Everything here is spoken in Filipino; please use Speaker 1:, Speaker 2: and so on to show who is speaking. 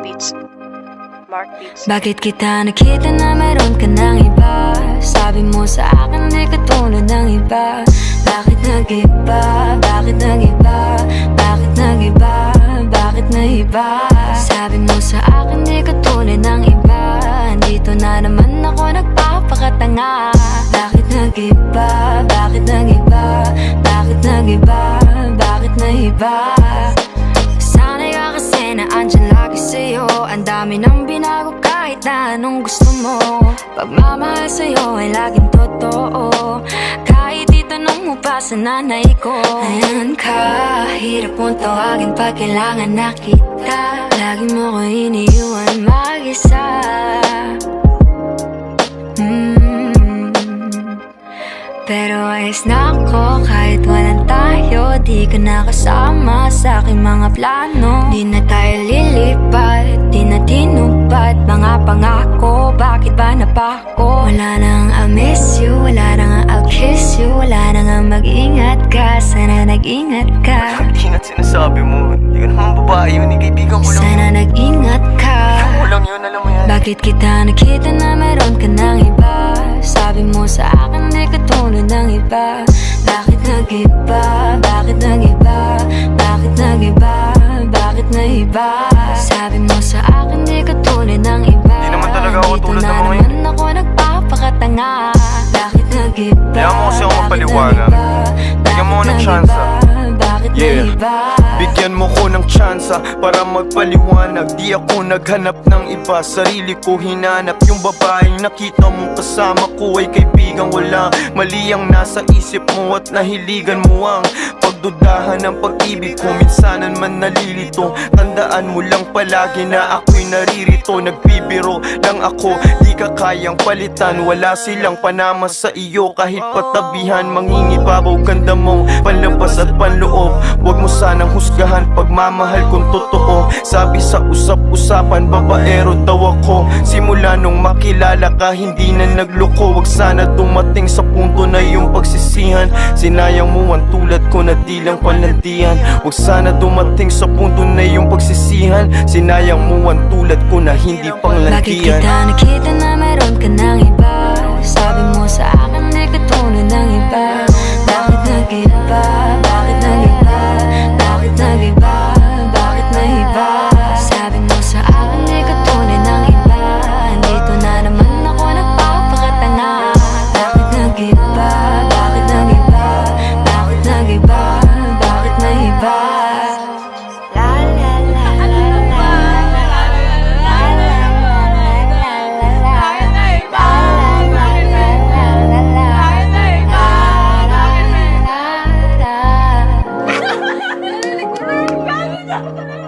Speaker 1: Beats. Mark Beats.
Speaker 2: Bakit kita nakita na meron ka ng iba? Sabi mo sa akin di ka tulad ng iba. Bakit nag-iba? Bakit nag-iba? Bakit nag-iba? Bakit nag-iba? Sabi mo sa akin di ka tulad ng iba. Dito na naman ako nagpapakatanga. Bakit nag-iba? Bakit nag-iba? Bakit nag-iba? Bakit nag-iba? Sana'y ka kasi na andyan lagi sa'yo. Ang dami nang binago kahit na anong gusto mo. Pagmamahal sa'yo ay laging totoo. Kahit itanong mo pa sa nanay ko. Ayan ka, hirap mong tawagin pag kailangan na kita. Lagi mo ko iniiwan mag-isa. Pero ayos na ako kahit walang tayo. Di ka nakasama sa aking mga plano. Di na tayo lilipat, di na tinupad mga pangako. Bakit ba napako? Wala nang I'll miss you, wala nang I'll kiss you. Wala nang mag-ingat ka, sana nag-ingat ka.
Speaker 3: Ingat sinasabi mo, di ka naman babae yun, kaibigan ko lang.
Speaker 2: Sana nag-ingat ka.
Speaker 3: Ikaw lang yun, alam mo yan.
Speaker 2: Bakit kita nakita na meron ka ng iba? Sabi mo sa akin di ka tulad ng iba. Bakit nag-iba? Bakit nag-iba? Bakit nag-iba? Bakit nag-iba? Sabi mo sa akin di ka tulad ng iba.
Speaker 3: Di naman talaga ako tulad ng mga yun.
Speaker 2: Dito na naman ako nagpapakatanga. Bakit nag-iba?
Speaker 3: Kaya mo kasi ako mapaliwanag. Bigyan mo ng tsansa. Yeah, bigyan mo ko ng tsansa para magpaliwanag. Di ako naghanap ng iba, sarili ko hinanap. Yung babaeng nakita mong kasama ko ay kaibigan. Wala mali ang nasa isip mo at nahiligan mo ang pagdudahan ng pag-ibig ko. Minsanan man nalilito, tandaan mo lang palagi na ako'y naririto. Nagbibiro lang ako, di ka kayang palitan. Wala silang panama sa iyo kahit patabihan. Mangingibabaw ganda mong panlabas at panloob. Huwag mo sanang husgahan pagmamahal kung totoo. Sabi sa usap-usapan, babaero daw ako. Simula nung makilala ka, hindi na nagloko. Huwag sana dumating sa punto na yung pagsisihan. Sinayang mo ang tulad ko na di lang panlandian. Huwag sana dumating sa punto na yung pagsisihan. Sinayang mo ang tulad ko na hindi panglandian.
Speaker 2: Bakit kita nakita na meron ka ng iba? Sabi mo sa akin di ka tulad ng iba. Bakit nag-iba? Bakit nag-iba? Bakit nag-iba? Bakit nag-iba? Sabi mo sa akin di ka tulad ng iba. Dito na naman ako nagpapakatanga. Bakit nag-iba? Bakit nag-iba? Bakit nag-iba? Bakit nag-iba? La la la la la la la la la.